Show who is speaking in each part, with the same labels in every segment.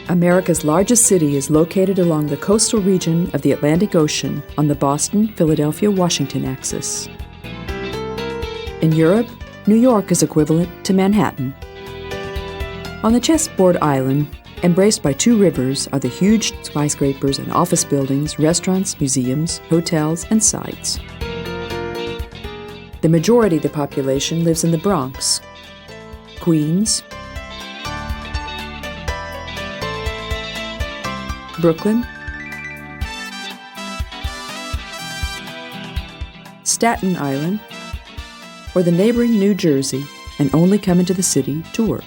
Speaker 1: America's largest city is located along the coastal region of the Atlantic Ocean on the Boston, Philadelphia, Washington axis. In Europe, New York is equivalent to Manhattan. On the chessboard island, embraced by two rivers, are the huge skyscrapers and office buildings, restaurants, museums, hotels, and sites. The majority of the population lives in the Bronx, Queens, Brooklyn, Staten Island, or the neighboring New Jersey, and only come into the city to work.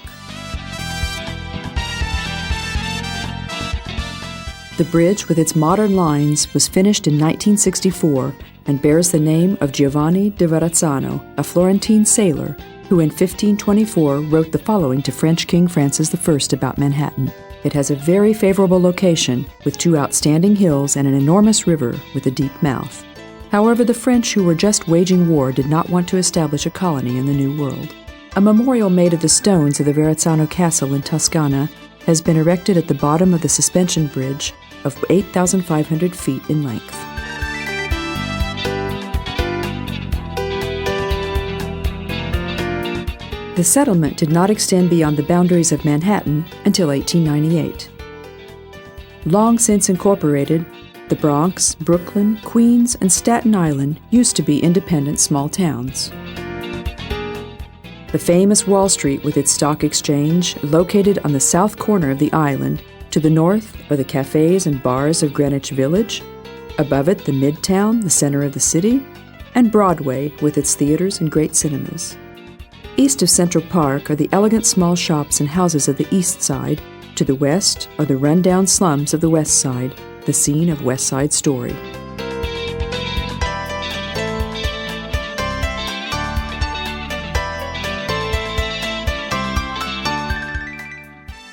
Speaker 1: The bridge with its modern lines was finished in 1964 and bears the name of Giovanni di Verrazzano, a Florentine sailor who in 1524 wrote the following to French King Francis I about Manhattan. It has a very favorable location with two outstanding hills and an enormous river with a deep mouth. However, the French who were just waging war did not want to establish a colony in the New World. A memorial made of the stones of the Verrazzano Castle in Toscana has been erected at the bottom of the suspension bridge of 8,500 feet in length. The settlement did not extend beyond the boundaries of Manhattan until 1898. Long since incorporated, the Bronx, Brooklyn, Queens, and Staten Island used to be independent small towns. The famous Wall Street with its stock exchange, located on the south corner of the island, to the north are the cafes and bars of Greenwich Village, above it the Midtown, the center of the city, and Broadway with its theaters and great cinemas. East of Central Park are the elegant small shops and houses of the East Side. To the west are the run-down slums of the West Side, the scene of West Side Story.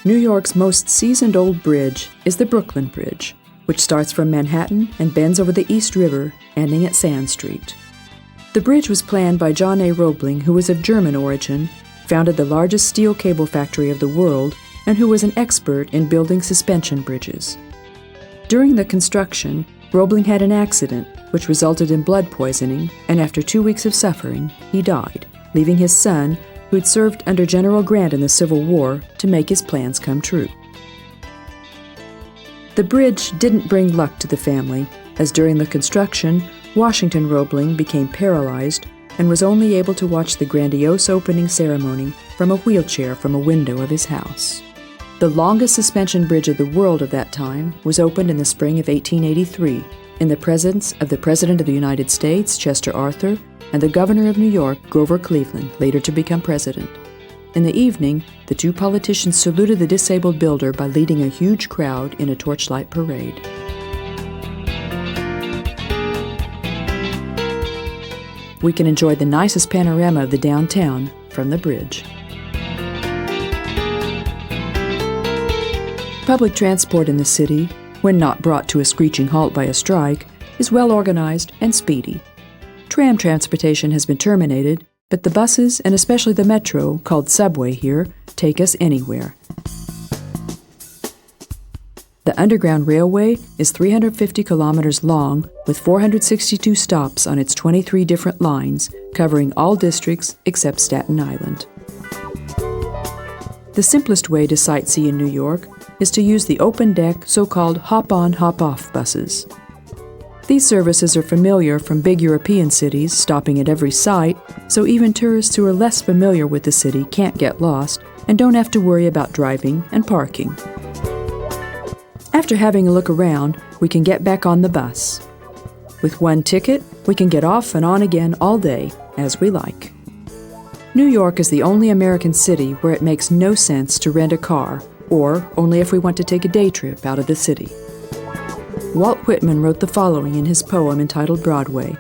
Speaker 1: New York's most seasoned old bridge is the Brooklyn Bridge, which starts from Manhattan and bends over the East River, ending at Sand Street. The bridge was planned by John A. Roebling, who was of German origin, founded the largest steel cable factory of the world, and who was an expert in building suspension bridges. During the construction, Roebling had an accident which resulted in blood poisoning, and after 2 weeks of suffering, he died, leaving his son, who had served under General Grant in the Civil War, to make his plans come true. The bridge didn't bring luck to the family, as during the construction, Washington Roebling became paralyzed and was only able to watch the grandiose opening ceremony from a wheelchair from a window of his house. The longest suspension bridge of the world of that time was opened in the spring of 1883 in the presence of the President of the United States, Chester Arthur, and the Governor of New York, Grover Cleveland, later to become president. In the evening, the two politicians saluted the disabled builder by leading a huge crowd in a torchlight parade. We can enjoy the nicest panorama of the downtown from the bridge. Public transport in the city, when not brought to a screeching halt by a strike, is well organized and speedy. Tram transportation has been terminated, but the buses, and especially the metro, called subway here, take us anywhere. The Underground Railway is 350 kilometers long, with 462 stops on its 23 different lines, covering all districts except Staten Island. The simplest way to sightsee in New York is to use the open-deck, so-called hop-on, hop-off buses. These services are familiar from big European cities, stopping at every site, so even tourists who are less familiar with the city can't get lost and don't have to worry about driving and parking. After having a look around, we can get back on the bus. With one ticket, we can get off and on again all day, as we like. New York is the only American city where it makes no sense to rent a car, or only if we want to take a day trip out of the city. Walt Whitman wrote the following in his poem entitled Broadway.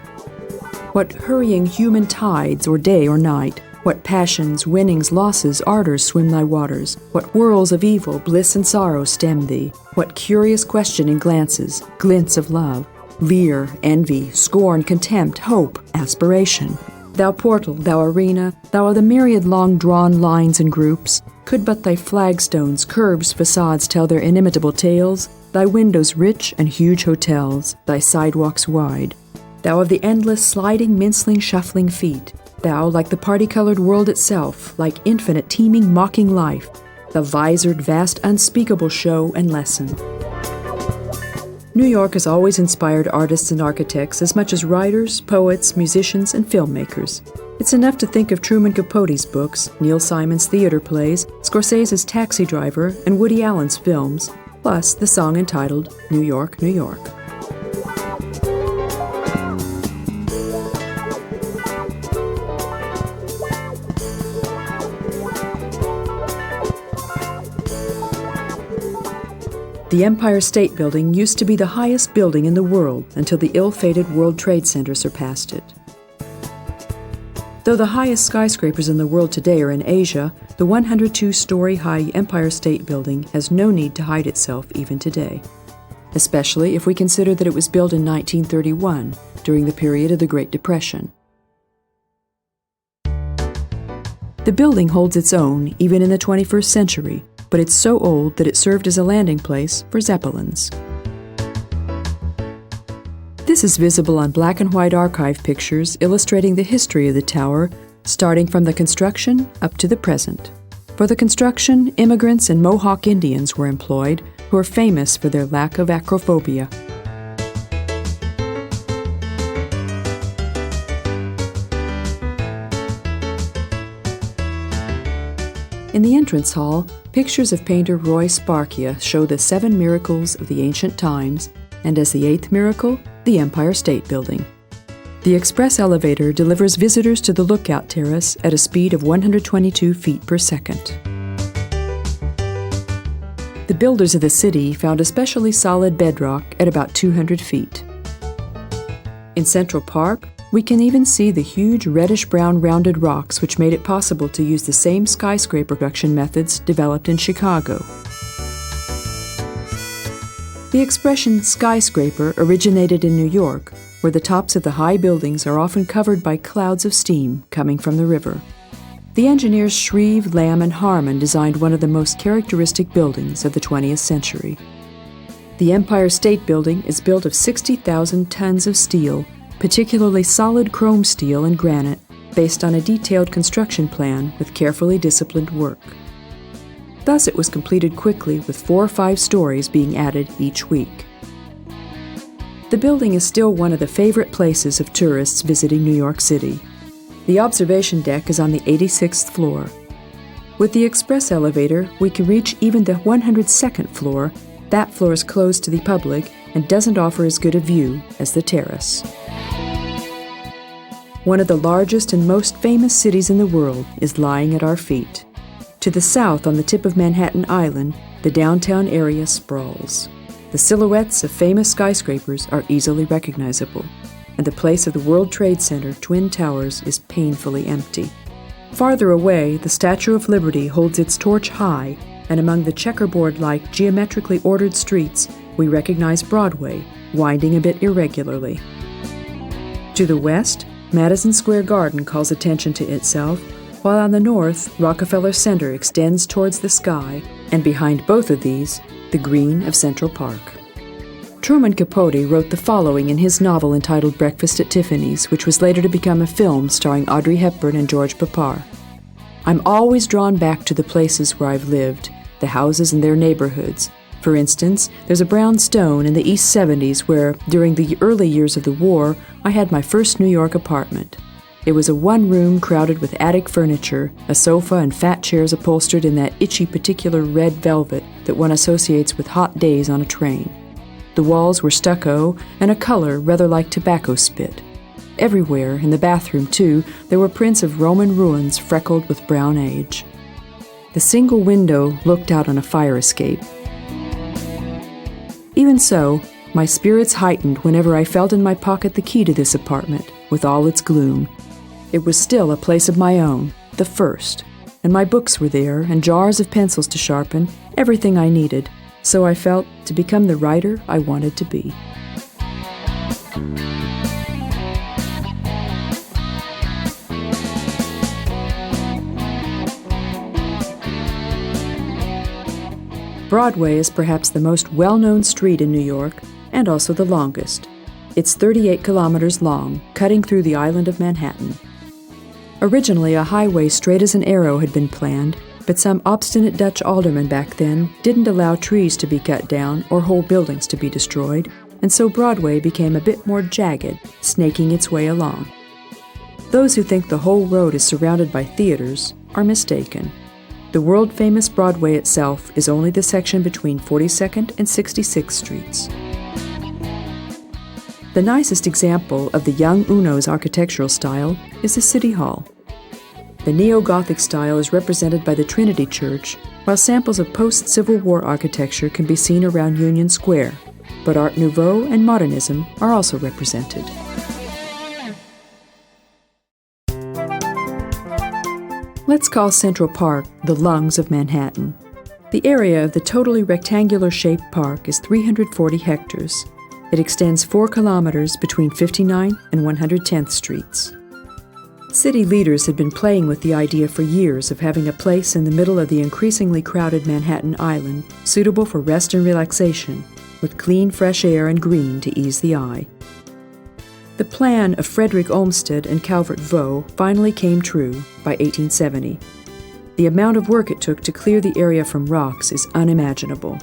Speaker 1: What hurrying human tides, or day or night, what passions, winnings, losses, ardors swim thy waters, what whirls of evil, bliss and sorrow stem thee, what curious questioning glances, glints of love, leer, envy, scorn, contempt, hope, aspiration, Thou portal, thou arena, thou are the myriad long-drawn lines and groups. Could but thy flagstones, curbs, facades tell their inimitable tales, thy windows rich and huge hotels, thy sidewalks wide. Thou of the endless, sliding, mincing, shuffling feet. Thou, like the party-colored world itself, like infinite, teeming, mocking life, the visored, vast, unspeakable show and lesson. New York has always inspired artists and architects as much as writers, poets, musicians, and filmmakers. It's enough to think of Truman Capote's books, Neil Simon's theater plays, Scorsese's Taxi Driver, and Woody Allen's films, plus the song entitled New York, New York. The Empire State Building used to be the highest building in the world until the ill-fated World Trade Center surpassed it. Though the highest skyscrapers in the world today are in Asia, the 102-story-high Empire State Building has no need to hide itself even today, especially if we consider that it was built in 1931, during the period of the Great Depression. The building holds its own even in the 21st century, but it's so old that it served as a landing place for Zeppelins. This is visible on black and white archive pictures illustrating the history of the tower, starting from the construction up to the present. For the construction, immigrants and Mohawk Indians were employed, who are famous for their lack of acrophobia. In the entrance hall, pictures of painter Roy Sparkia show the 7 miracles of the ancient times, and as the 8th miracle, the Empire State Building. The express elevator delivers visitors to the lookout terrace at a speed of 122 feet per second. The builders of the city found especially solid bedrock at about 200 feet. In Central Park, we can even see the huge reddish-brown rounded rocks which made it possible to use the same skyscraper production methods developed in Chicago. The expression skyscraper originated in New York, where the tops of the high buildings are often covered by clouds of steam coming from the river. The engineers Shreve, Lamb, and Harmon designed one of the most characteristic buildings of the 20th century. The Empire State Building is built of 60,000 tons of steel, particularly solid chrome steel and granite, based on a detailed construction plan with carefully disciplined work. Thus it was completed quickly, with 4 or 5 stories being added each week. The building is still one of the favorite places of tourists visiting New York City. The observation deck is on the 86th floor. With the express elevator, we can reach even the 102nd floor. That floor is closed to the public and doesn't offer as good a view as the terrace. One of the largest and most famous cities in the world is lying at our feet. To the south, on the tip of Manhattan Island, the downtown area sprawls. The silhouettes of famous skyscrapers are easily recognizable, and the place of the World Trade Center Twin Towers is painfully empty. Farther away, the Statue of Liberty holds its torch high, and among the checkerboard-like, geometrically ordered streets, we recognize Broadway, winding a bit irregularly. To the west, Madison Square Garden calls attention to itself, while on the north, Rockefeller Center extends towards the sky, and behind both of these, the green of Central Park. Truman Capote wrote the following in his novel entitled Breakfast at Tiffany's, which was later to become a film starring Audrey Hepburn and George Papar. "I'm always drawn back to the places where I've lived, the houses and their neighborhoods. For instance, there's a brownstone in the East 70s where, during the early years of the war, I had my first New York apartment. It was a one-room crowded with attic furniture, a sofa and fat chairs upholstered in that itchy particular red velvet that one associates with hot days on a train. The walls were stucco and a color rather like tobacco spit. Everywhere, in the bathroom too, there were prints of Roman ruins freckled with brown age. The single window looked out on a fire escape. Even so, my spirits heightened whenever I felt in my pocket the key to this apartment, with all its gloom. It was still a place of my own, the first, and my books were there, and jars of pencils to sharpen, everything I needed, so I felt to become the writer I wanted to be." Broadway is perhaps the most well-known street in New York and also the longest. It's 38 kilometers long, cutting through the island of Manhattan. Originally, a highway straight as an arrow had been planned, but some obstinate Dutch aldermen back then didn't allow trees to be cut down or whole buildings to be destroyed, and so Broadway became a bit more jagged, snaking its way along. Those who think the whole road is surrounded by theaters are mistaken. The world-famous Broadway itself is only the section between 42nd and 66th Streets. The nicest example of the young Uno's architectural style is the City Hall. The neo-Gothic style is represented by the Trinity Church, while samples of post-Civil War architecture can be seen around Union Square, but Art Nouveau and Modernism are also represented. Let's call Central Park the lungs of Manhattan. The area of the totally rectangular-shaped park is 340 hectares. It extends 4 kilometers between 59th and 110th Streets. City leaders had been playing with the idea for years of having a place in the middle of the increasingly crowded Manhattan Island suitable for rest and relaxation, with clean, fresh air and green to ease the eye. The plan of Frederick Olmsted and Calvert Vaux finally came true by 1870. The amount of work it took to clear the area from rocks is unimaginable.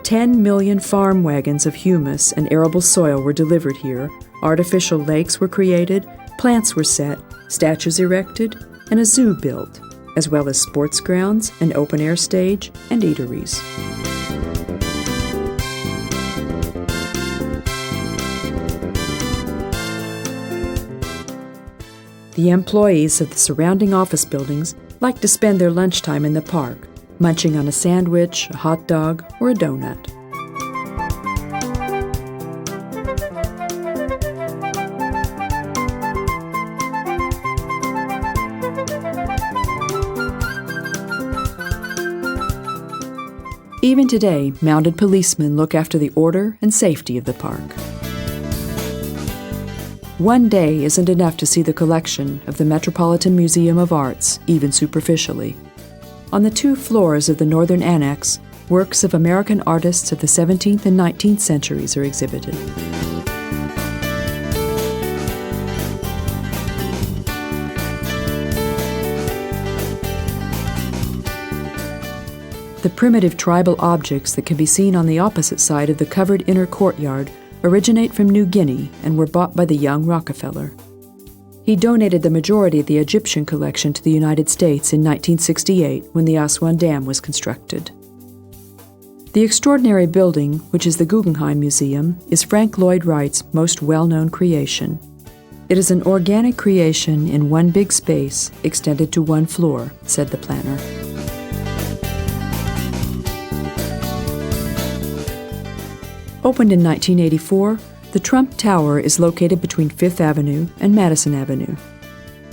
Speaker 1: 10 million farm wagons of humus and arable soil were delivered here, artificial lakes were created, plants were set, statues erected, and a zoo built, as well as sports grounds, an open-air stage, and eateries. The employees of the surrounding office buildings like to spend their lunchtime in the park, munching on a sandwich, a hot dog, or a donut. Even today, mounted policemen look after the order and safety of the park. One day isn't enough to see the collection of the Metropolitan Museum of Arts, even superficially. On the 2 floors of the Northern Annex, works of American artists of the 17th and 19th centuries are exhibited. The primitive tribal objects that can be seen on the opposite side of the covered inner courtyard originate from New Guinea and were bought by the young Rockefeller. He donated the majority of the Egyptian collection to the United States in 1968 when the Aswan Dam was constructed. The extraordinary building, which is the Guggenheim Museum, is Frank Lloyd Wright's most well-known creation. It is an organic creation in one big space extended to 1 floor, said the planner. Opened in 1984, the Trump Tower is located between 5th Avenue and Madison Avenue.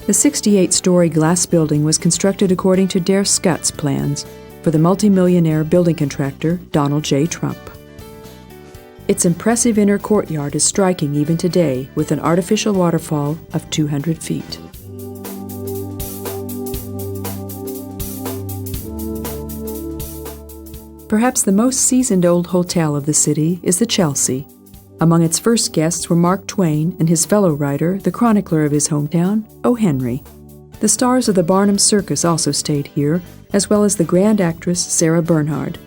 Speaker 1: The 68-story glass building was constructed according to Dare Scott's plans for the multimillionaire building contractor Donald J. Trump. Its impressive inner courtyard is striking even today with an artificial waterfall of 200 feet. Perhaps the most seasoned old hotel of the city is the Chelsea. Among its first guests were Mark Twain and his fellow writer, the chronicler of his hometown, O. Henry. The stars of the Barnum Circus also stayed here, as well as the grand actress Sarah Bernhardt.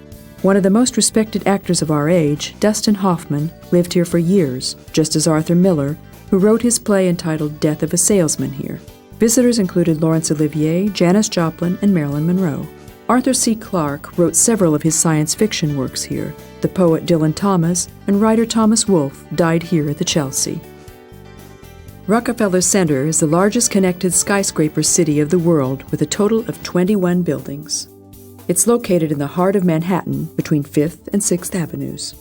Speaker 1: One of the most respected actors of our age, Dustin Hoffman, lived here for years, just as Arthur Miller, who wrote his play entitled Death of a Salesman here. Visitors included Laurence Olivier, Janis Joplin, and Marilyn Monroe. Arthur C. Clarke wrote several of his science fiction works here. The poet Dylan Thomas and writer Thomas Wolfe died here at the Chelsea. Rockefeller Center is the largest connected skyscraper city of the world with a total of 21 buildings. It's located in the heart of Manhattan between 5th and 6th Avenues.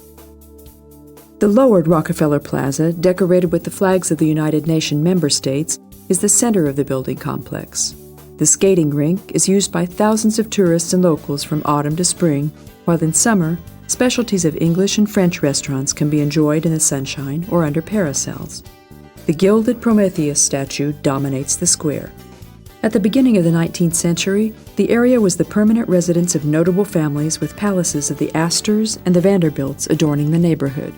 Speaker 1: The lowered Rockefeller Plaza, decorated with the flags of the United Nations member states, is the center of the building complex. The skating rink is used by thousands of tourists and locals from autumn to spring, while in summer, specialties of English and French restaurants can be enjoyed in the sunshine or under parasols. The gilded Prometheus statue dominates the square. At the beginning of the 19th century, the area was the permanent residence of notable families with palaces of the Astors and the Vanderbilts adorning the neighborhood.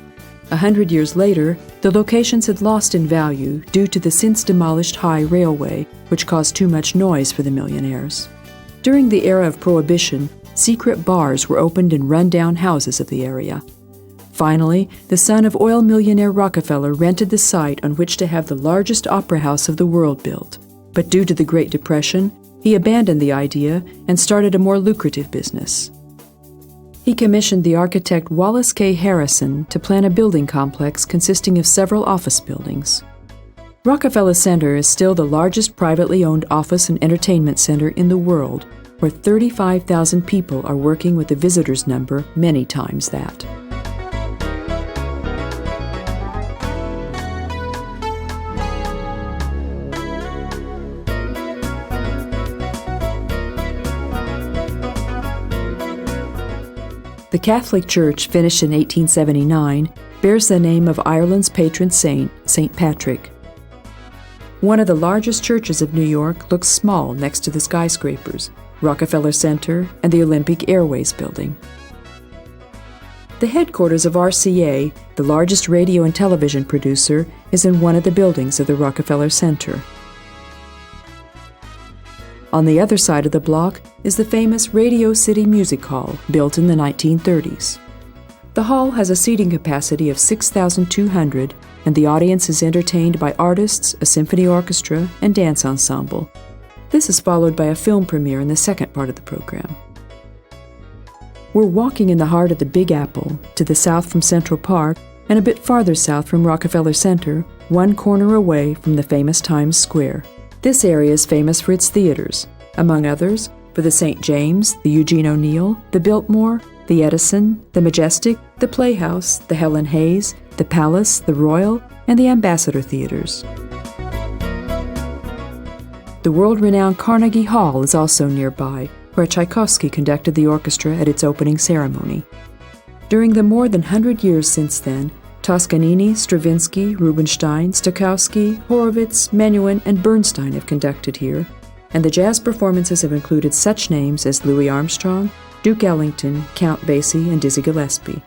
Speaker 1: 100 years later, the locations had lost in value due to the since-demolished high railway, which caused too much noise for the millionaires. During the era of Prohibition, secret bars were opened in run-down houses of the area. Finally, the son of oil millionaire Rockefeller rented the site on which to have the largest opera house of the world built. But due to the Great Depression, he abandoned the idea and started a more lucrative business. He commissioned the architect Wallace K. Harrison to plan a building complex consisting of several office buildings. Rockefeller Center is still the largest privately owned office and entertainment center in the world, where 35,000 people are working with a visitors number many times that. The Catholic Church, finished in 1879, bears the name of Ireland's patron saint, St. Patrick. One of the largest churches of New York looks small next to the skyscrapers, Rockefeller Center, and the Olympic Airways building. The headquarters of RCA, the largest radio and television producer, is in one of the buildings of the Rockefeller Center. On the other side of the block is the famous Radio City Music Hall, built in the 1930s. The hall has a seating capacity of 6,200, and the audience is entertained by artists, a symphony orchestra, and dance ensemble. This is followed by a film premiere in the second part of the program. We're walking in the heart of the Big Apple, to the south from Central Park, and a bit farther south from Rockefeller Center, one corner away from the famous Times Square. This area is famous for its theaters, among others, for the St. James, the Eugene O'Neill, the Biltmore, the Edison, the Majestic, the Playhouse, the Helen Hayes, the Palace, the Royal, and the Ambassador Theaters. The world-renowned Carnegie Hall is also nearby, where Tchaikovsky conducted the orchestra at its opening ceremony. During the more than 100 years since then, Toscanini, Stravinsky, Rubinstein, Stokowski, Horowitz, Menuhin, and Bernstein have conducted here, and the jazz performances have included such names as Louis Armstrong, Duke Ellington, Count Basie, and Dizzy Gillespie.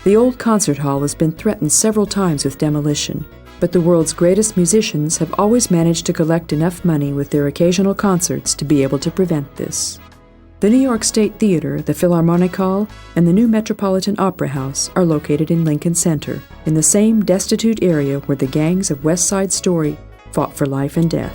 Speaker 1: The old concert hall has been threatened several times with demolition, but the world's greatest musicians have always managed to collect enough money with their occasional concerts to be able to prevent this. The New York State Theater, the Philharmonic Hall, and the new Metropolitan Opera House are located in Lincoln Center, in the same destitute area where the gangs of West Side Story fought for life and death.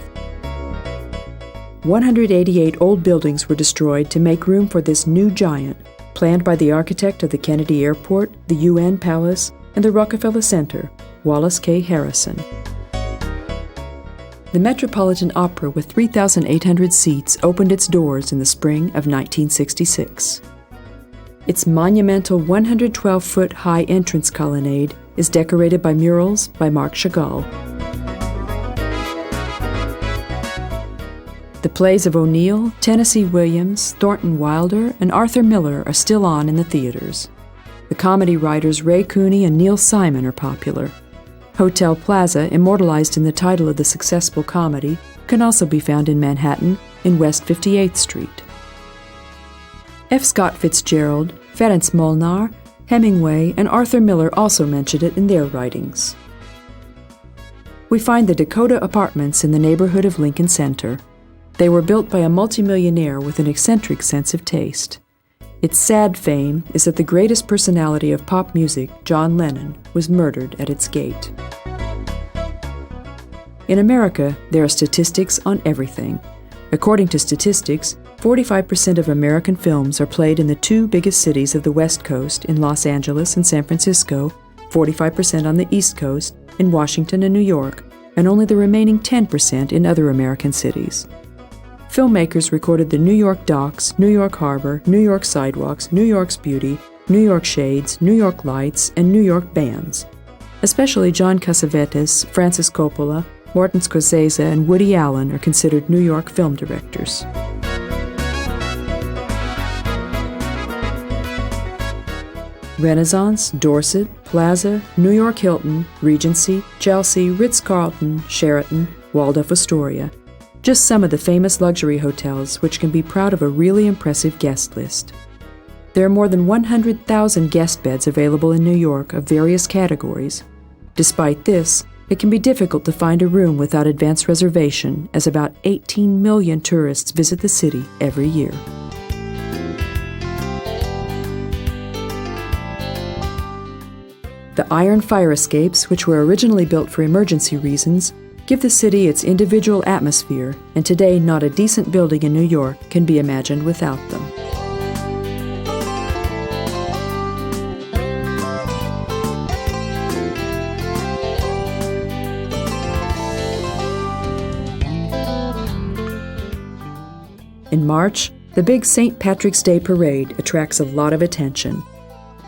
Speaker 1: 188 old buildings were destroyed to make room for this new giant, planned by the architect of the Kennedy Airport, the UN Palace, and the Rockefeller Center, Wallace K. Harrison. The Metropolitan Opera, with 3,800 seats, opened its doors in the spring of 1966. Its monumental 112-foot-high entrance colonnade is decorated by murals by Marc Chagall. The plays of O'Neill, Tennessee Williams, Thornton Wilder, and Arthur Miller are still on in the theaters. The comedy writers Ray Cooney and Neil Simon are popular. Hotel Plaza, immortalized in the title of the successful comedy, can also be found in Manhattan, in West 58th Street. F. Scott Fitzgerald, Ferenc Molnar, Hemingway, and Arthur Miller also mentioned it in their writings. We find the Dakota Apartments in the neighborhood of Lincoln Center. They were built by a multimillionaire with an eccentric sense of taste. Its sad fame is that the greatest personality of pop music, John Lennon, was murdered at its gate. In America, there are statistics on everything. According to statistics, 45% of American films are played in the two biggest cities of the West Coast, in Los Angeles and San Francisco, 45% on the East Coast, in Washington and New York, and only the remaining 10% in other American cities. Filmmakers recorded the New York docks, New York Harbor, New York sidewalks, New York's beauty, New York shades, New York lights, and New York bands. Especially John Cassavetes, Francis Coppola, Martin Scorsese, and Woody Allen are considered New York film directors. Renaissance, Dorset, Plaza, New York Hilton, Regency, Chelsea, Ritz-Carlton, Sheraton, Waldorf Astoria. Just some of the famous luxury hotels which can be proud of a really impressive guest list. There are more than 100,000 guest beds available in New York of various categories. Despite this, it can be difficult to find a room without advance reservation, as about 18 million tourists visit the city every year. The iron fire escapes, which were originally built for emergency reasons, give the city its individual atmosphere, and today not a decent building in New York can be imagined without them. In March, the big St. Patrick's Day parade attracts a lot of attention.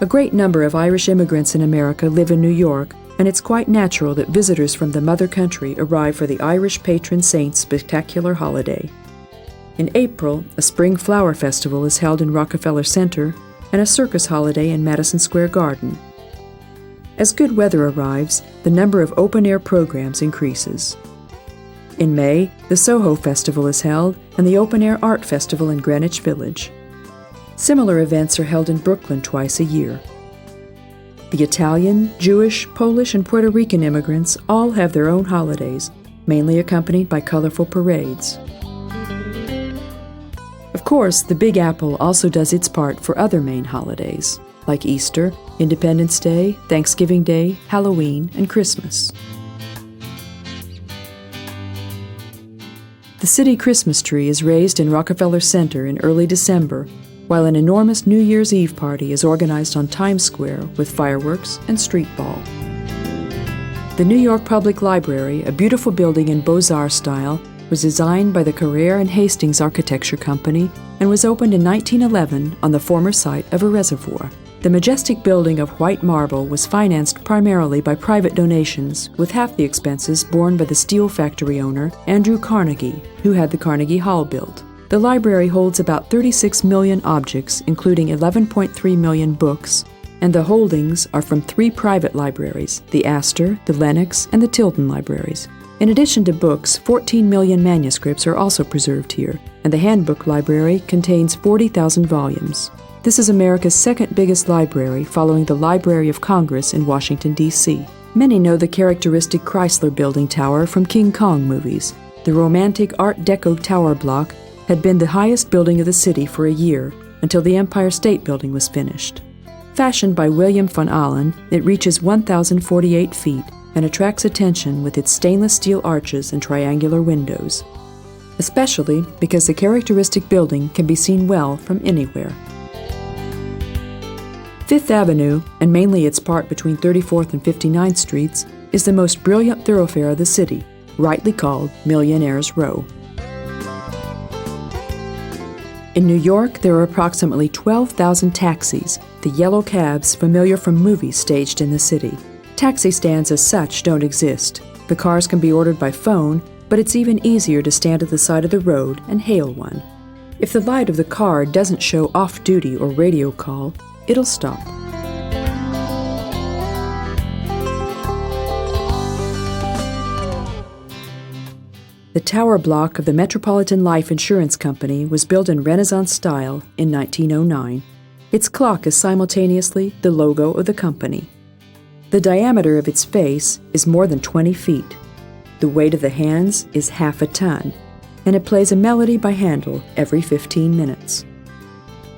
Speaker 1: A great number of Irish immigrants in America live in New York, and it's quite natural that visitors from the mother country arrive for the Irish patron saint's spectacular holiday. In April, a spring flower festival is held in Rockefeller Center and a circus holiday in Madison Square Garden. As good weather arrives, the number of open-air programs increases. In May, the Soho Festival is held and the Open Air Art Festival in Greenwich Village. Similar events are held in Brooklyn twice a year. The Italian, Jewish, Polish, and Puerto Rican immigrants all have their own holidays, mainly accompanied by colorful parades. Of course, the Big Apple also does its part for other main holidays, like Easter, Independence Day, Thanksgiving Day, Halloween, and Christmas. The city Christmas tree is raised in Rockefeller Center in early December, while an enormous New Year's Eve party is organized on Times Square with fireworks and street ball. The New York Public Library, a beautiful building in Beaux-Arts style, was designed by the Carrere and Hastings Architecture Company and was opened in 1911 on the former site of a reservoir. The majestic building of white marble was financed primarily by private donations, with half the expenses borne by the steel factory owner, Andrew Carnegie, who had the Carnegie Hall built. The library holds about 36 million objects, including 11.3 million books, and the holdings are from 3 private libraries, the Astor, the Lenox, and the Tilden libraries. In addition to books, 14 million manuscripts are also preserved here, and the Handbook Library contains 40,000 volumes. This is America's second biggest library, following the Library of Congress in Washington, D.C. Many know the characteristic Chrysler Building Tower from King Kong movies. The romantic Art Deco tower block had been the highest building of the city for a year, until the Empire State Building was finished. Fashioned by William von Ahlen, it reaches 1,048 feet and attracts attention with its stainless steel arches and triangular windows, especially because the characteristic building can be seen well from anywhere. Fifth Avenue, and mainly its part between 34th and 59th Streets, is the most brilliant thoroughfare of the city, rightly called Millionaire's Row. In New York, there are approximately 12,000 taxis, the yellow cabs familiar from movies staged in the city. Taxi stands as such don't exist. The cars can be ordered by phone, but it's even easier to stand at the side of the road and hail one. If the light of the car doesn't show off-duty or radio call, it'll stop. The tower block of the Metropolitan Life Insurance Company was built in Renaissance style in 1909. Its clock is simultaneously the logo of the company. The diameter of its face is more than 20 feet. The weight of the hands is half a ton, and it plays a melody by Handel every 15 minutes.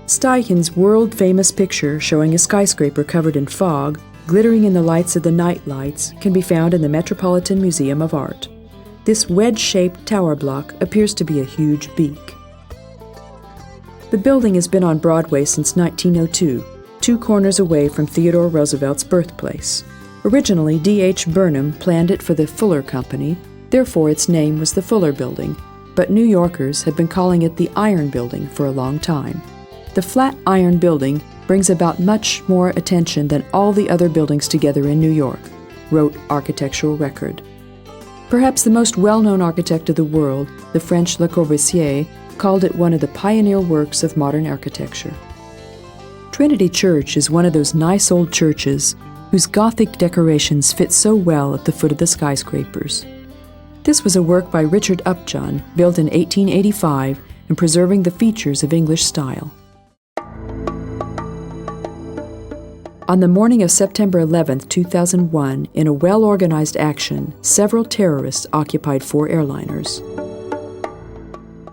Speaker 1: Steichen's world-famous picture showing a skyscraper covered in fog, glittering in the lights of the night lights, can be found in the Metropolitan Museum of Art. This wedge-shaped tower block appears to be a huge beak. The building has been on Broadway since 1902, 2 corners away from Theodore Roosevelt's birthplace. Originally, D.H. Burnham planned it for the Fuller Company, therefore its name was the Fuller Building, but New Yorkers had been calling it the Iron Building for a long time. The flat iron building brings about much more attention than all the other buildings together in New York, wrote Architectural Record. Perhaps the most well-known architect of the world, the French Le Corbusier, called it one of the pioneer works of modern architecture. Trinity Church is one of those nice old churches whose Gothic decorations fit so well at the foot of the skyscrapers. This was a work by Richard Upjohn, built in 1885 and preserving the features of English style. On the morning of September 11, 2001, in a well-organized action, several terrorists occupied 4 airliners.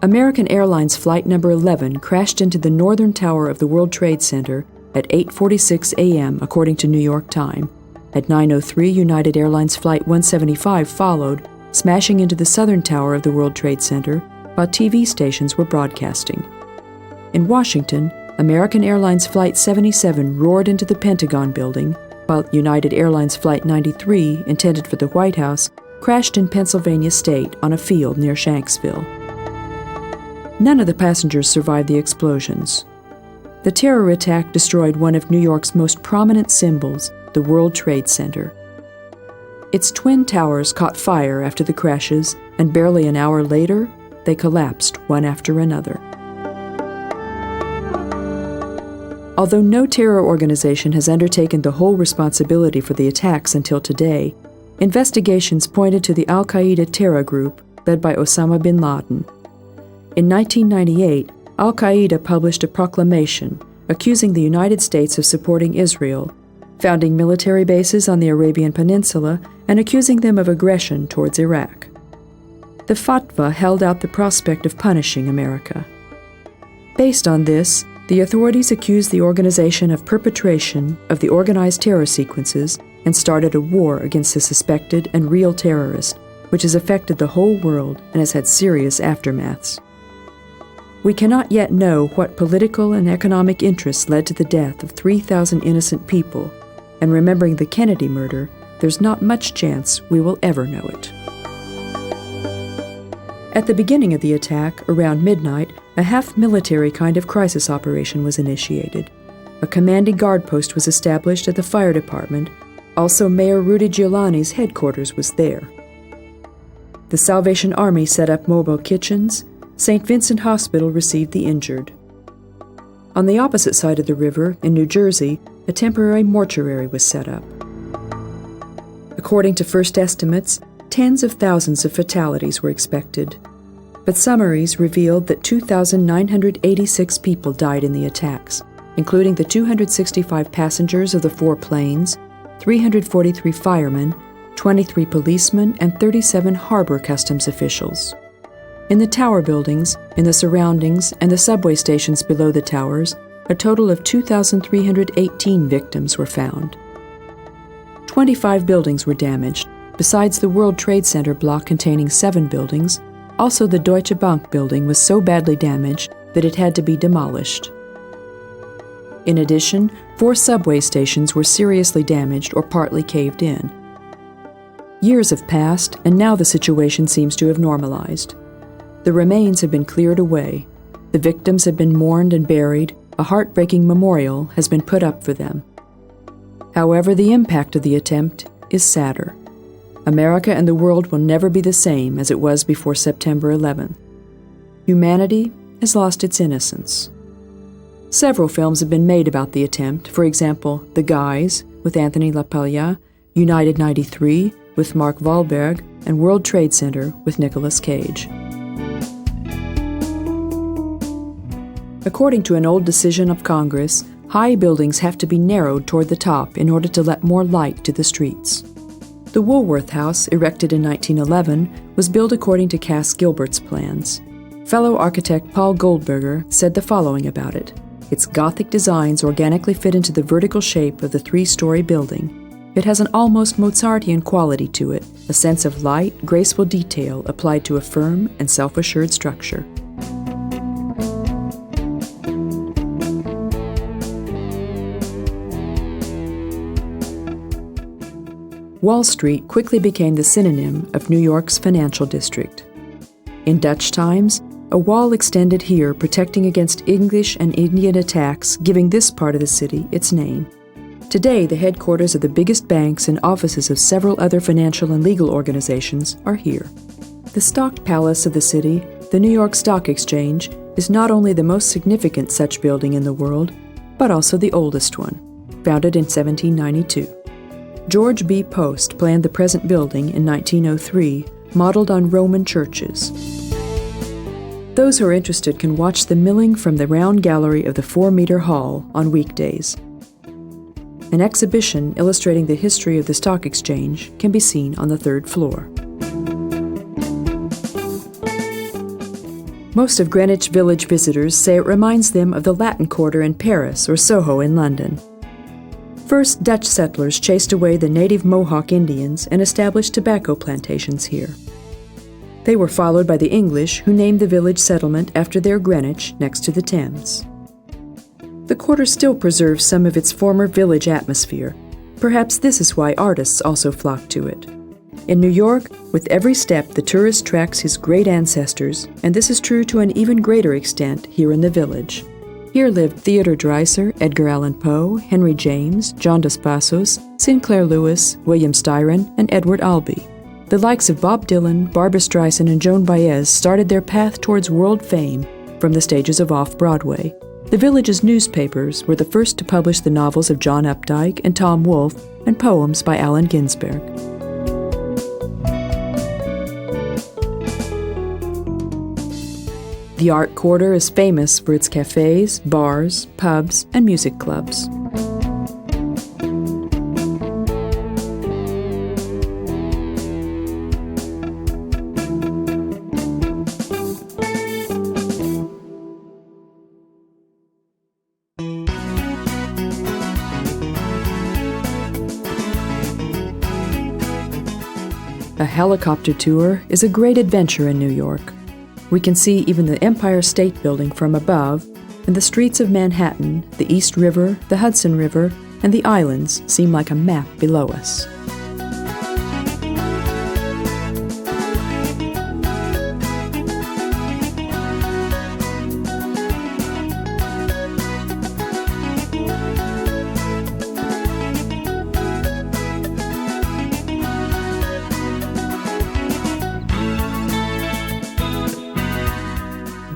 Speaker 1: American Airlines Flight Number 11 crashed into the northern tower of the World Trade Center at 8:46 a.m., according to New York Time. At 9:03, United Airlines Flight 175 followed, smashing into the southern tower of the World Trade Center while TV stations were broadcasting. In Washington, American Airlines Flight 77 roared into the Pentagon building, while United Airlines Flight 93, intended for the White House, crashed in Pennsylvania State on a field near Shanksville. None of the passengers survived the explosions. The terror attack destroyed one of New York's most prominent symbols, the World Trade Center. Its twin towers caught fire after the crashes, and barely an hour later, they collapsed one after another. Although no terror organization has undertaken the whole responsibility for the attacks until today, investigations pointed to the Al-Qaeda terror group led by Osama bin Laden. In 1998, Al-Qaeda published a proclamation accusing the United States of supporting Israel, founding military bases on the Arabian Peninsula, and accusing them of aggression towards Iraq. The fatwa held out the prospect of punishing America. Based on this, the authorities accused the organization of perpetration of the organized terror sequences and started a war against the suspected and real terrorist, which has affected the whole world and has had serious aftermaths. We cannot yet know what political and economic interests led to the death of 3,000 innocent people, and remembering the Kennedy murder, there's not much chance we will ever know it. At the beginning of the attack, around midnight, a half-military kind of crisis operation was initiated. A commanding guard post was established at the fire department. Also, Mayor Rudy Giuliani's headquarters was there. The Salvation Army set up mobile kitchens. St. Vincent Hospital received the injured. On the opposite side of the river, in New Jersey, a temporary mortuary was set up. According to first estimates, tens of thousands of fatalities were expected, but summaries revealed that 2,986 people died in the attacks, including the 265 passengers of the 4 planes, 343 firemen, 23 policemen, and 37 harbor customs officials. In the tower buildings, in the surroundings, and the subway stations below the towers, a total of 2,318 victims were found. 25 buildings were damaged, besides the World Trade Center block containing 7 buildings. Also, the Deutsche Bank building was so badly damaged that it had to be demolished. In addition, 4 subway stations were seriously damaged or partly caved in. Years have passed, and now the situation seems to have normalized. The remains have been cleared away. The victims have been mourned and buried. A heartbreaking memorial has been put up for them. However, the impact of the attempt is sadder. America and the world will never be the same as it was before September 11th. Humanity has lost its innocence. Several films have been made about the attempt, for example, The Guys with Anthony LaPaglia, United 93 with Mark Wahlberg, and World Trade Center with Nicolas Cage. According to an old decision of Congress, high buildings have to be narrowed toward the top in order to let more light to the streets. The Woolworth House, erected in 1911, was built according to Cass Gilbert's plans. Fellow architect Paul Goldberger said the following about it: "Its Gothic designs organically fit into the vertical shape of the 3-story building. It has an almost Mozartian quality to it, a sense of light, graceful detail applied to a firm and self-assured structure." Wall Street quickly became the synonym of New York's financial district. In Dutch times, a wall extended here protecting against English and Indian attacks, giving this part of the city its name. Today, the headquarters of the biggest banks and offices of several other financial and legal organizations are here. The Stock Palace of the city, the New York Stock Exchange, is not only the most significant such building in the world, but also the oldest one, founded in 1792. George B. Post planned the present building in 1903 modeled on Roman churches. Those who are interested can watch the milling from the round gallery of the 4-meter hall on weekdays. An exhibition illustrating the history of the stock exchange can be seen on the 3rd floor. Most of Greenwich Village visitors say it reminds them of the Latin Quarter in Paris or Soho in London. First, Dutch settlers chased away the native Mohawk Indians and established tobacco plantations here. They were followed by the English, who named the village settlement after their Greenwich next to the Thames. The quarter still preserves some of its former village atmosphere. Perhaps this is why artists also flock to it. In New York, with every step the tourist tracks his great ancestors, and this is true to an even greater extent here in the village. Here lived Theodore Dreiser, Edgar Allan Poe, Henry James, John Dos Passos, Sinclair Lewis, William Styron, and Edward Albee. The likes of Bob Dylan, Barbra Streisand, and Joan Baez started their path towards world fame from the stages of Off-Broadway. The village's newspapers were the first to publish the novels of John Updike and Tom Wolfe and poems by Allen Ginsberg. The art quarter is famous for its cafes, bars, pubs, and music clubs. A helicopter tour is a great adventure in New York. We can see even the Empire State Building from above, and the streets of Manhattan, the East River, the Hudson River, and the islands seem like a map below us.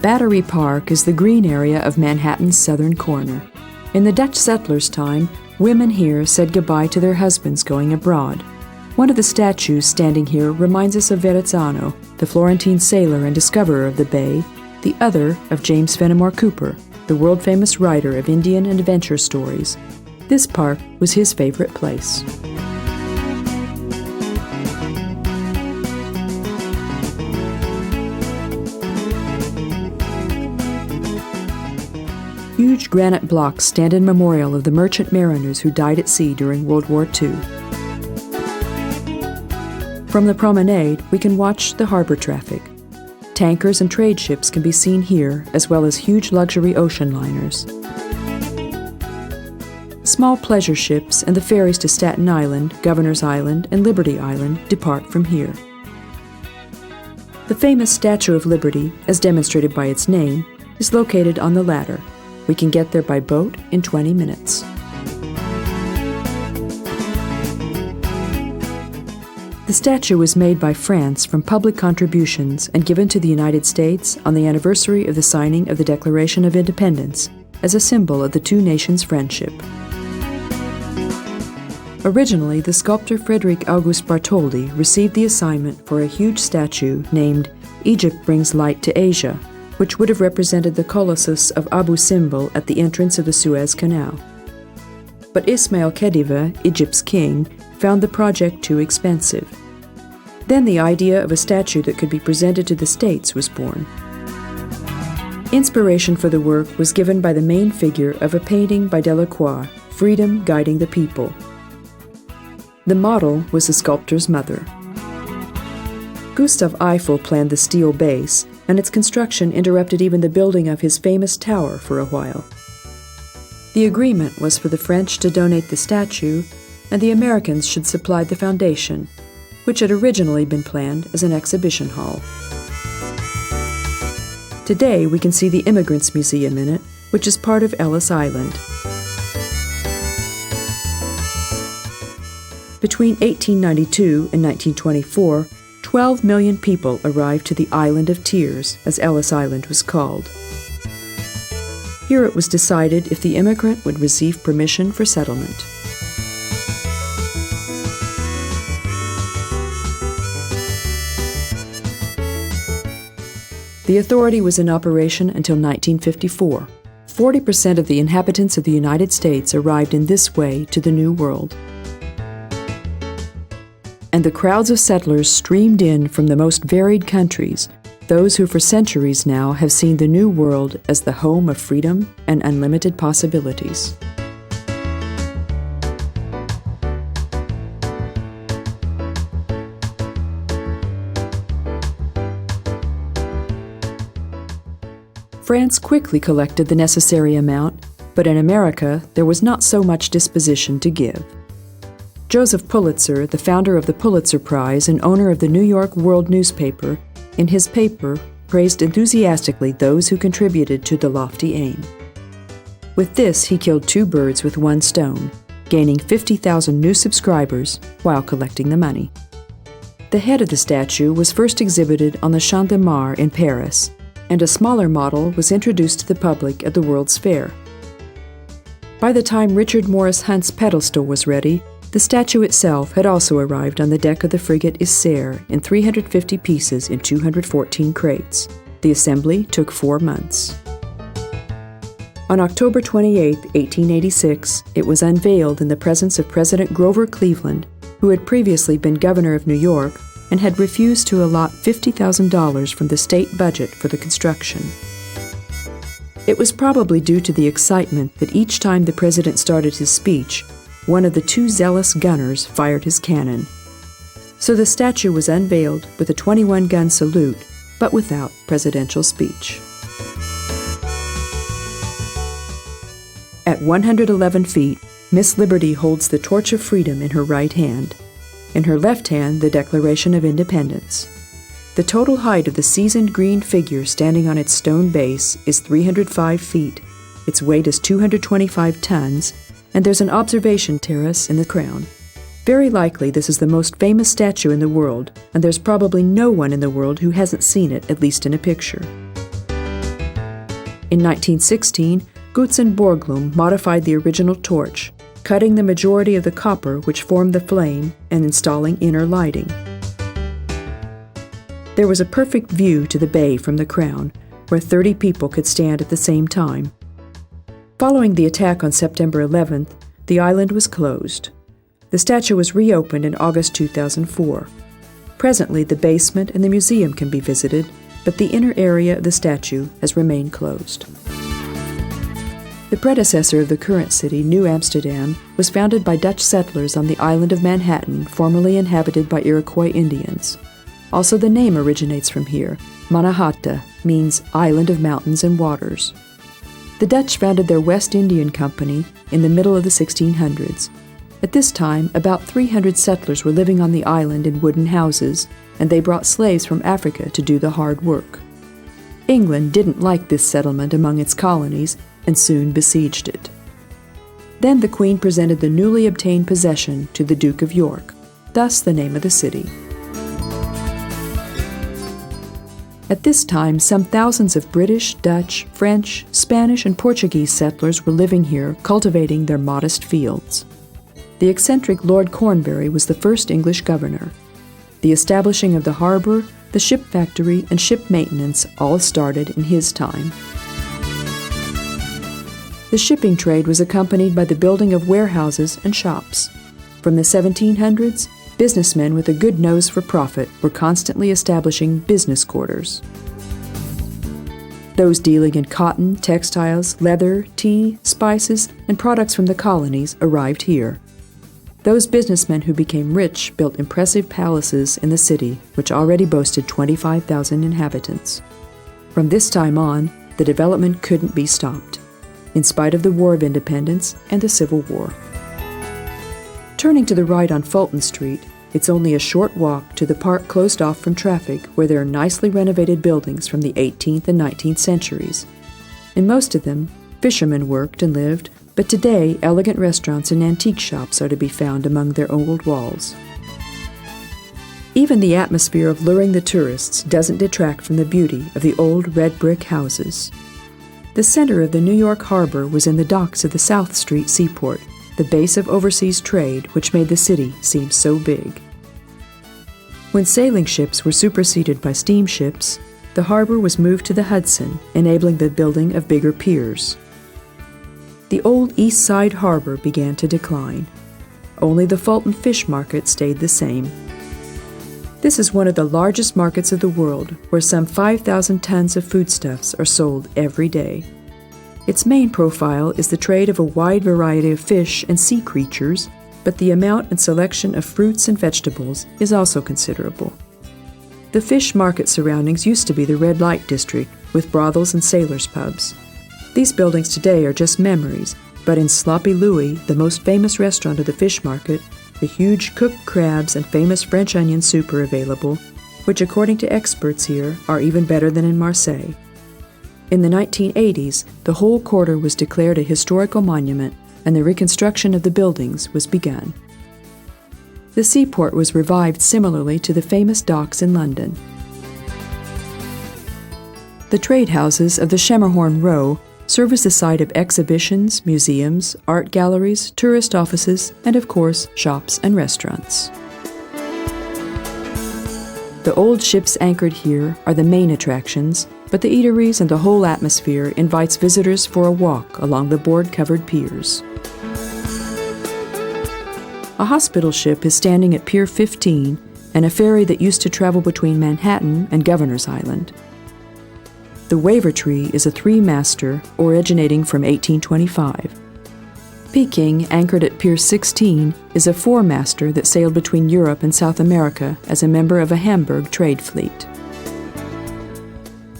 Speaker 1: Battery Park is the green area of Manhattan's southern corner. In the Dutch settlers' time, women here said goodbye to their husbands going abroad. One of the statues standing here reminds us of Verrazzano, the Florentine sailor and discoverer of the bay, the other of James Fenimore Cooper, the world-famous writer of Indian and adventure stories. This park was his favorite place. Huge granite blocks stand in memorial of the merchant mariners who died at sea during World War II. From the promenade, we can watch the harbor traffic. Tankers and trade ships can be seen here, as well as huge luxury ocean liners. Small pleasure ships and the ferries to Staten Island, Governor's Island, and Liberty Island depart from here. The famous Statue of Liberty, as demonstrated by its name, is located on the latter. We can get there by boat in 20 minutes. The statue was made by France from public contributions and given to the United States on the anniversary of the signing of the Declaration of Independence as a symbol of the two nations' friendship. Originally, the sculptor Frederick August Bartholdi received the assignment for a huge statue named Egypt Brings Light to Asia, which would have represented the Colossus of Abu Simbel at the entrance of the Suez Canal. But Ismail Khedive, Egypt's king, found the project too expensive. Then the idea of a statue that could be presented to the States was born. Inspiration for the work was given by the main figure of a painting by Delacroix, Freedom Guiding the People. The model was the sculptor's mother. Gustav Eiffel planned the steel base, and its construction interrupted even the building of his famous tower for a while. The agreement was for the French to donate the statue, and the Americans should supply the foundation, which had originally been planned as an exhibition hall. Today we can see the Immigrants Museum in it, which is part of Ellis Island. Between 1892 and 1924, 12 million people arrived to the Island of Tears, as Ellis Island was called. Here it was decided if the immigrant would receive permission for settlement. The authority was in operation until 1954. 40% of the inhabitants of the United States arrived in this way to the New World. And the crowds of settlers streamed in from the most varied countries, those who for centuries now have seen the New World as the home of freedom and unlimited possibilities. France quickly collected the necessary amount, but in America there was not so much disposition to give. Joseph Pulitzer, the founder of the Pulitzer Prize and owner of the New York World newspaper, in his paper praised enthusiastically those who contributed to the lofty aim. With this, he killed two birds with one stone, gaining 50,000 new subscribers while collecting the money. The head of the statue was first exhibited on the Champ de Mars in Paris, and a smaller model was introduced to the public at the World's Fair. By the time Richard Morris Hunt's pedestal was ready, the statue itself had also arrived on the deck of the frigate Isère in 350 pieces in 214 crates. The assembly took 4 months. On October 28, 1886, it was unveiled in the presence of President Grover Cleveland, who had previously been governor of New York and had refused to allot $50,000 from the state budget for the construction. It was probably due to the excitement that each time the president started his speech, one of the two zealous gunners fired his cannon. So the statue was unveiled with a 21-gun salute, but without presidential speech. At 111 feet, Miss Liberty holds the torch of freedom in her right hand. In her left hand, the Declaration of Independence. The total height of the seasoned green figure standing on its stone base is 305 feet. Its weight is 225 tons, and there's an observation terrace in the crown. Very likely this is the most famous statue in the world, and there's probably no one in the world who hasn't seen it, at least in a picture. In 1916, Goetz and Borglum modified the original torch, cutting the majority of the copper which formed the flame and installing inner lighting. There was a perfect view to the bay from the crown, where 30 people could stand at the same time. Following the attack on September 11th, the island was closed. The statue was reopened in August 2004. Presently, the basement and the museum can be visited, but the inner area of the statue has remained closed. The predecessor of the current city, New Amsterdam, was founded by Dutch settlers on the island of Manhattan, formerly inhabited by Iroquois Indians. Also, the name originates from here. Mannahatta means Island of Mountains and Waters. The Dutch founded their West Indian Company in the middle of the 1600s. At this time, about 300 settlers were living on the island in wooden houses, and they brought slaves from Africa to do the hard work. England didn't like this settlement among its colonies and soon besieged it. Then the Queen presented the newly obtained possession to the Duke of York, thus the name of the city. At this time, some thousands of British, Dutch, French, Spanish, and Portuguese settlers were living here, cultivating their modest fields. The eccentric Lord Cornbury was the first English governor. The establishing of the harbor, the ship factory, and ship maintenance all started in his time. The shipping trade was accompanied by the building of warehouses and shops. From the 1700s, businessmen with a good nose for profit were constantly establishing business quarters. Those dealing in cotton, textiles, leather, tea, spices, and products from the colonies arrived here. Those businessmen who became rich built impressive palaces in the city, which already boasted 25,000 inhabitants. From this time on, the development couldn't be stopped, in spite of the War of Independence and the Civil War. Turning to the right on Fulton Street, it's only a short walk to the park closed off from traffic, where there are nicely renovated buildings from the 18th and 19th centuries. In most of them, fishermen worked and lived, but today elegant restaurants and antique shops are to be found among their old walls. Even the atmosphere of luring the tourists doesn't detract from the beauty of the old red brick houses. The center of the New York harbor was in the docks of the South Street seaport, the base of overseas trade which made the city seem so big. When sailing ships were superseded by steamships, the harbor was moved to the Hudson, enabling the building of bigger piers. The old East Side harbor began to decline. Only the Fulton Fish Market stayed the same. This is one of the largest markets of the world, where some 5,000 tons of foodstuffs are sold every day. Its main profile is the trade of a wide variety of fish and sea creatures, but the amount and selection of fruits and vegetables is also considerable. The fish market surroundings used to be the red light district, with brothels and sailors' pubs. These buildings today are just memories, but in Sloppy Louie, the most famous restaurant of the fish market, the huge cooked crabs and famous French onion soup are available, which according to experts here are even better than in Marseille. In the 1980s, the whole quarter was declared a historical monument and the reconstruction of the buildings was begun. The seaport was revived similarly to the famous docks in London. The trade houses of the Schemerhorn Row serve as the site of exhibitions, museums, art galleries, tourist offices, and of course, shops and restaurants. The old ships anchored here are the main attractions, but the eateries and the whole atmosphere invites visitors for a walk along the board-covered piers. A hospital ship is standing at Pier 15 and a ferry that used to travel between Manhattan and Governor's Island. The Wavertree is a three-master originating from 1825. Peking, anchored at Pier 16, is a four-master that sailed between Europe and South America as a member of a Hamburg trade fleet.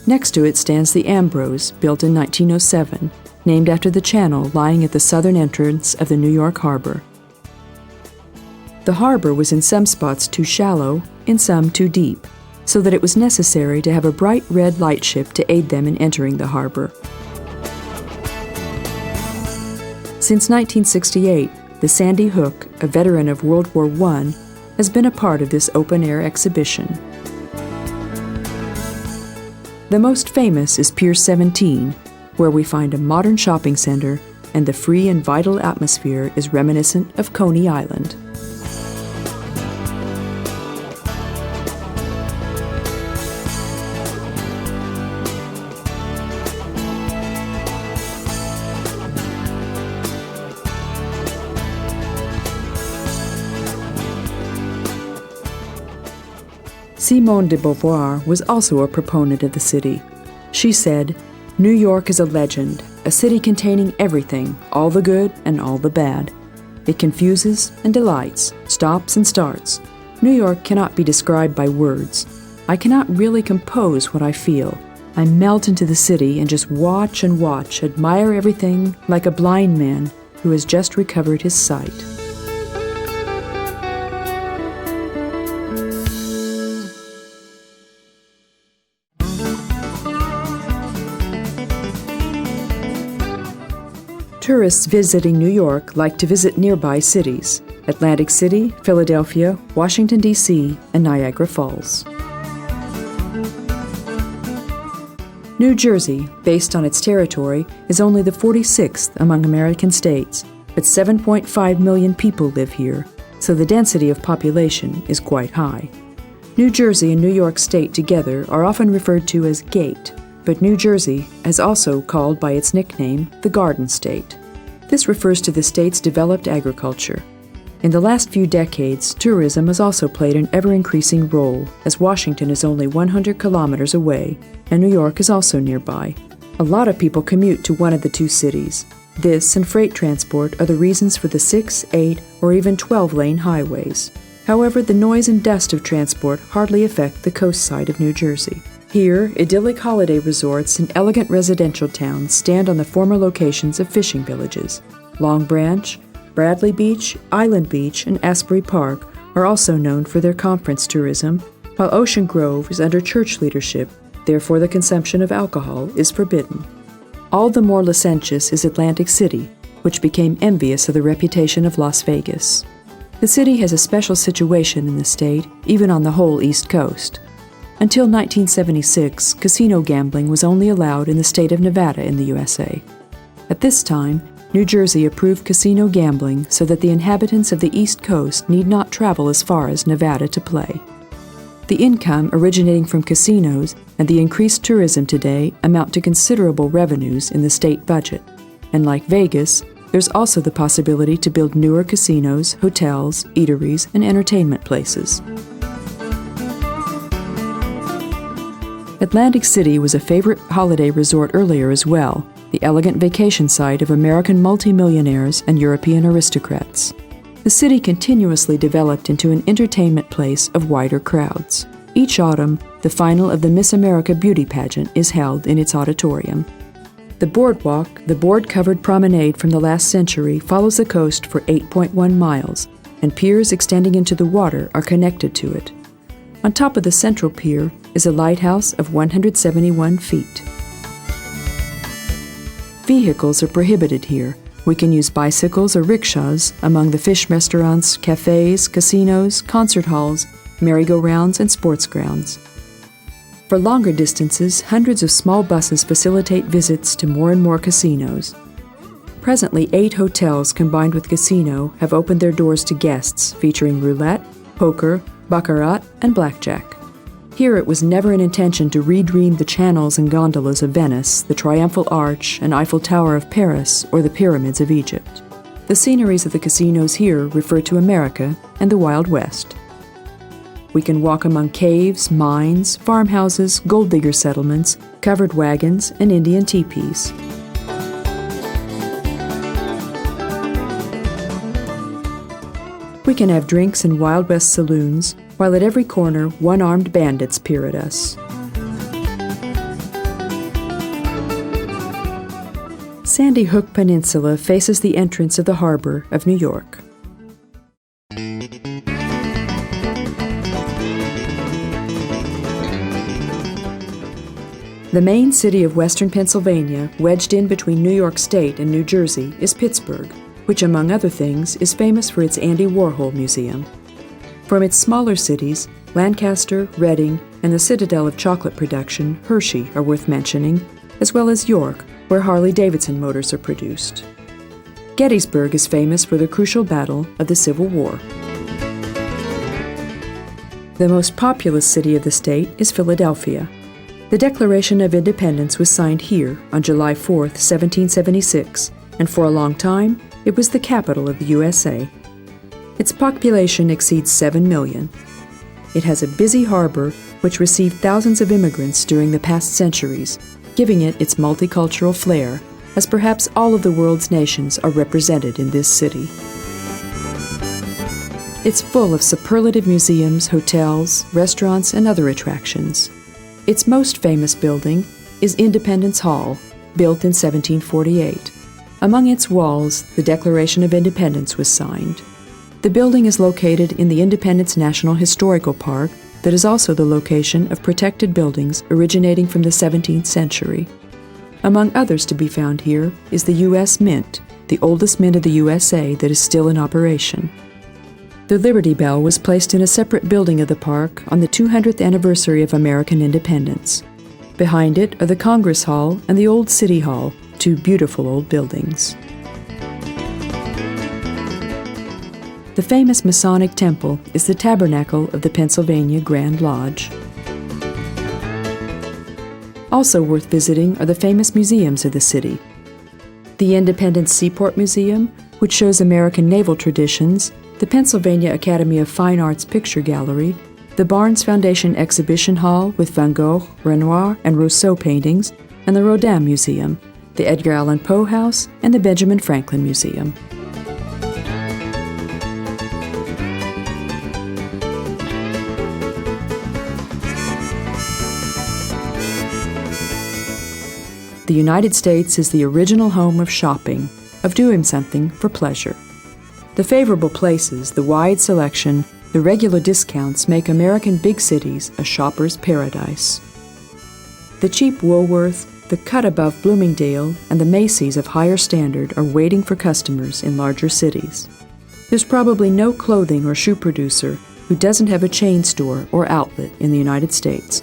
Speaker 1: Next to it stands the Ambrose, built in 1907, named after the channel lying at the southern entrance of the New York harbor. The harbor was in some spots too shallow, in some too deep, so that it was necessary to have a bright red lightship to aid them in entering the harbor. Since 1968, the Sandy Hook, a veteran of World War I, has been a part of this open-air exhibition. The most famous is Pier 17, where we find a modern shopping center, and the free and vital atmosphere is reminiscent of Coney Island. Simone de Beauvoir was also a proponent of the city. She said, "New York is a legend, a city containing everything, all the good and all the bad. It confuses and delights, stops and starts. New York cannot be described by words. I cannot really compose what I feel. I melt into the city and just watch and watch, admire everything like a blind man who has just recovered his sight." Tourists visiting New York like to visit nearby cities: Atlantic City, Philadelphia, Washington, D.C., and Niagara Falls. New Jersey, based on its territory, is only the 46th among American states, but 7.5 million people live here, so the density of population is quite high. New Jersey and New York State together are often referred to as Gate, but New Jersey is also called by its nickname the Garden State. This refers to the state's developed agriculture. In the last few decades, tourism has also played an ever-increasing role, as Washington is only 100 kilometers away, and New York is also nearby. A lot of people commute to one of the two cities. This and freight transport are the reasons for the 6, 8, or even 12-lane highways. However, the noise and dust of transport hardly affect the coast side of New Jersey. Here, idyllic holiday resorts and elegant residential towns stand on the former locations of fishing villages. Long Branch, Bradley Beach, Island Beach, and Asbury Park are also known for their conference tourism, while Ocean Grove is under church leadership, therefore the consumption of alcohol is forbidden. All the more licentious is Atlantic City, which became envious of the reputation of Las Vegas. The city has a special situation in the state, even on the whole East Coast. Until 1976, casino gambling was only allowed in the state of Nevada in the USA. At this time, New Jersey approved casino gambling so that the inhabitants of the East Coast need not travel as far as Nevada to play. The income originating from casinos and the increased tourism today amount to considerable revenues in the state budget. And like Vegas, there's also the possibility to build newer casinos, hotels, eateries, and entertainment places. Atlantic City was a favorite holiday resort earlier as well, the elegant vacation site of American multimillionaires and European aristocrats. The city continuously developed into an entertainment place of wider crowds. Each autumn, the final of the Miss America beauty pageant is held in its auditorium. The boardwalk, the board-covered promenade from the last century, follows the coast for 8.1 miles, and piers extending into the water are connected to it. On top of the central pier is a lighthouse of 171 feet. Vehicles are prohibited here. We can use bicycles or rickshaws among the fish restaurants, cafes, casinos, concert halls, merry-go-rounds, and sports grounds. For longer distances, hundreds of small buses facilitate visits to more and more casinos. Presently, 8 hotels combined with casino have opened their doors to guests, featuring roulette, poker, baccarat, and blackjack. Here it was never an intention to redream the channels and gondolas of Venice, the Triumphal Arch and Eiffel Tower of Paris, or the pyramids of Egypt. The sceneries of the casinos here refer to America and the Wild West. We can walk among caves, mines, farmhouses, gold digger settlements, covered wagons, and Indian teepees. We can have drinks in Wild West saloons, while at every corner one-armed bandits peer at us. Sandy Hook Peninsula faces the entrance of the harbor of New York. The main city of western Pennsylvania, wedged in between New York State and New Jersey, is Pittsburgh, which, among other things, is famous for its Andy Warhol Museum. From its smaller cities, Lancaster, Reading, and the citadel of chocolate production, Hershey, are worth mentioning, as well as York, where Harley-Davidson motors are produced. Gettysburg is famous for the crucial battle of the Civil War. The most populous city of the state is Philadelphia. The Declaration of Independence was signed here on July 4, 1776, and for a long time, it was the capital of the USA. Its population exceeds 7 million. It has a busy harbor which received thousands of immigrants during the past centuries, giving it its multicultural flair, as perhaps all of the world's nations are represented in this city. It's full of superlative museums, hotels, restaurants, and other attractions. Its most famous building is Independence Hall, built in 1748. Among its walls, the Declaration of Independence was signed. The building is located in the Independence National Historical Park that is also the location of protected buildings originating from the 17th century. Among others to be found here is the U.S. Mint, the oldest mint of the USA that is still in operation. The Liberty Bell was placed in a separate building of the park on the 200th anniversary of American independence. Behind it are the Congress Hall and the Old City Hall, 2 beautiful old buildings. The famous Masonic temple is the tabernacle of the Pennsylvania Grand Lodge. Also worth visiting are the famous museums of the city. The Independence Seaport Museum, which shows American naval traditions, the Pennsylvania Academy of Fine Arts Picture Gallery, the Barnes Foundation Exhibition Hall with Van Gogh, Renoir, and Rousseau paintings, and the Rodin Museum, the Edgar Allan Poe House, and the Benjamin Franklin Museum. The United States is the original home of shopping, of doing something for pleasure. The favorable places, the wide selection, the regular discounts make American big cities a shopper's paradise. The cheap Woolworth, the cut above Bloomingdale, and the Macy's of higher standard are waiting for customers in larger cities. There's probably no clothing or shoe producer who doesn't have a chain store or outlet in the United States.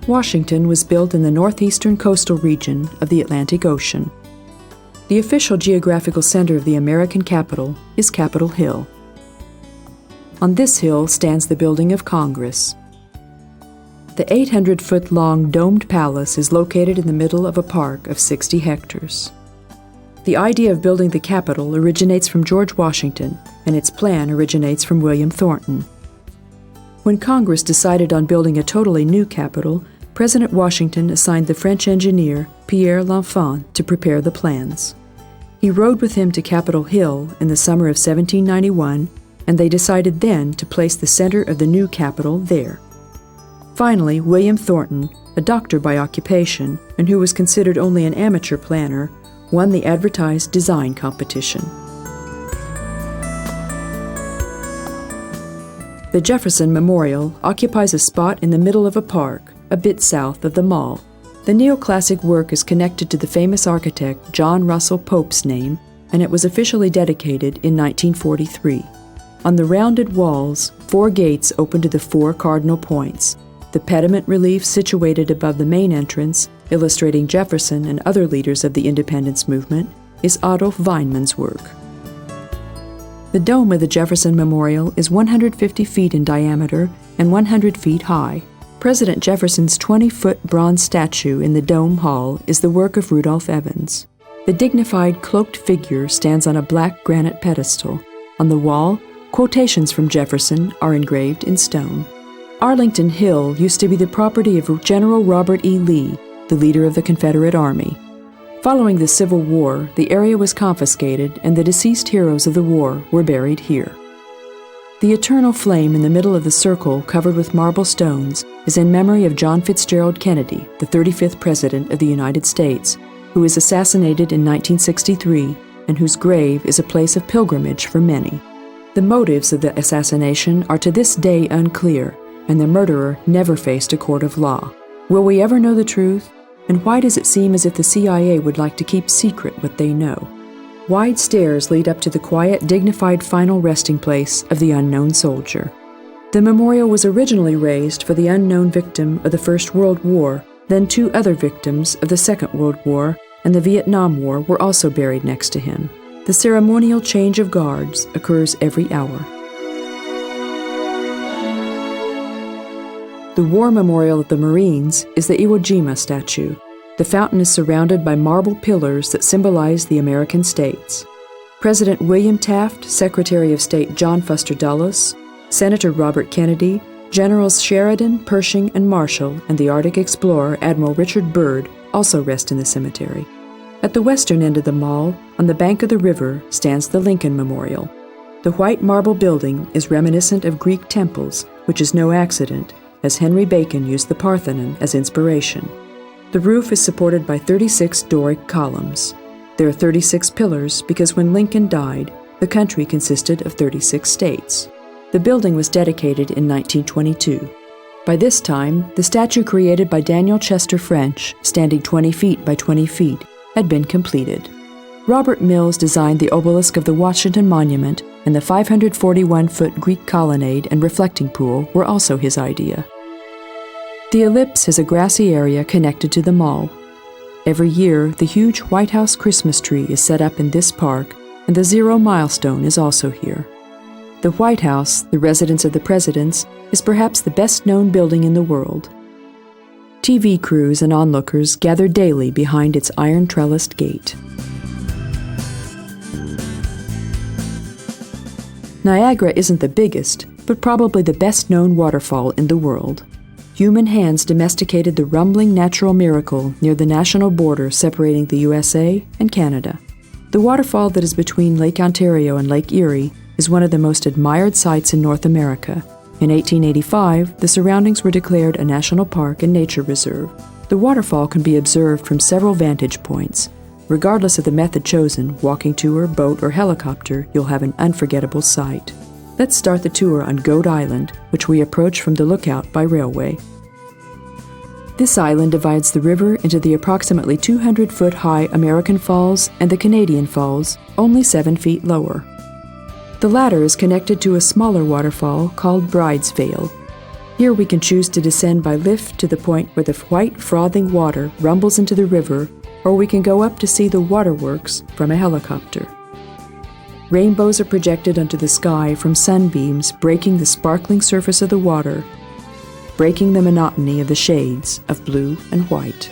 Speaker 1: Washington was built in the northeastern coastal region of the Atlantic Ocean. The official geographical center of the American capital is Capitol Hill. On this hill stands the building of Congress. The 800-foot-long domed palace is located in the middle of a park of 60 hectares. The idea of building the Capitol originates from George Washington, and its plan originates from William Thornton. When Congress decided on building a totally new Capitol, President Washington assigned the French engineer Pierre L'Enfant to prepare the plans. He rode with him to Capitol Hill in the summer of 1791, and they decided then to place the center of the new Capitol there. Finally, William Thornton, a doctor by occupation and who was considered only an amateur planner, won the advertised design competition. The Jefferson Memorial occupies a spot in the middle of a park, a bit south of the mall. The neoclassic work is connected to the famous architect John Russell Pope's name, and it was officially dedicated in 1943. On the rounded walls, 4 gates open to the 4 cardinal points. The pediment relief situated above the main entrance, illustrating Jefferson and other leaders of the independence movement, is Adolf Weinmann's work. The dome of the Jefferson Memorial is 150 feet in diameter and 100 feet high. President Jefferson's 20-foot bronze statue in the Dome Hall is the work of Rudolph Evans. The dignified, cloaked figure stands on a black granite pedestal. On the wall, quotations from Jefferson are engraved in stone. Arlington Hill used to be the property of General Robert E. Lee, the leader of the Confederate Army. Following the Civil War, the area was confiscated and the deceased heroes of the war were buried here. The eternal flame in the middle of the circle covered with marble stones is in memory of John Fitzgerald Kennedy, the 35th President of the United States, who was assassinated in 1963 and whose grave is a place of pilgrimage for many. The motives of the assassination are to this day unclear, and the murderer never faced a court of law. Will we ever know the truth? And why does it seem as if the CIA would like to keep secret what they know? Wide stairs lead up to the quiet, dignified final resting place of the unknown soldier. The memorial was originally raised for the unknown victim of the First World War, then 2 other victims of the Second World War and the Vietnam War were also buried next to him. The ceremonial change of guards occurs every hour. The War Memorial of the Marines is the Iwo Jima statue. The fountain is surrounded by marble pillars that symbolize the American states. President William Taft, Secretary of State John Foster Dulles, Senator Robert Kennedy, Generals Sheridan, Pershing, and Marshall, and the Arctic explorer Admiral Richard Byrd also rest in the cemetery. At the western end of the mall, on the bank of the river, stands the Lincoln Memorial. The white marble building is reminiscent of Greek temples, which is no accident, as Henry Bacon used the Parthenon as inspiration. The roof is supported by 36 Doric columns. There are 36 pillars because when Lincoln died, the country consisted of 36 states. The building was dedicated in 1922. By this time, the statue created by Daniel Chester French, standing 20 feet by 20 feet, had been completed. Robert Mills designed the obelisk of the Washington Monument, and the 541-foot Greek colonnade and reflecting pool were also his idea. The ellipse has a grassy area connected to the mall. Every year, the huge White House Christmas tree is set up in this park, and the Zero Milestone is also here. The White House, the residence of the presidents, is perhaps the best-known building in the world. TV crews and onlookers gather daily behind its iron trellised gate. Niagara isn't the biggest, but probably the best-known waterfall in the world. Human hands domesticated the rumbling natural miracle near the national border separating the USA and Canada. The waterfall that is between Lake Ontario and Lake Erie is one of the most admired sights in North America. In 1885, the surroundings were declared a national park and nature reserve. The waterfall can be observed from several vantage points. Regardless of the method chosen, walking tour, boat, or helicopter, you'll have an unforgettable sight. Let's start the tour on Goat Island, which we approach from the lookout by railway. This island divides the river into the approximately 200-foot-high American Falls and the Canadian Falls, only 7 feet lower. The latter is connected to a smaller waterfall called Bride's Veil. Here we can choose to descend by lift to the point where the white, frothing water rumbles into the river, or we can go up to see the waterworks from a helicopter. Rainbows are projected onto the sky from sunbeams breaking the sparkling surface of the water, breaking the monotony of the shades of blue and white.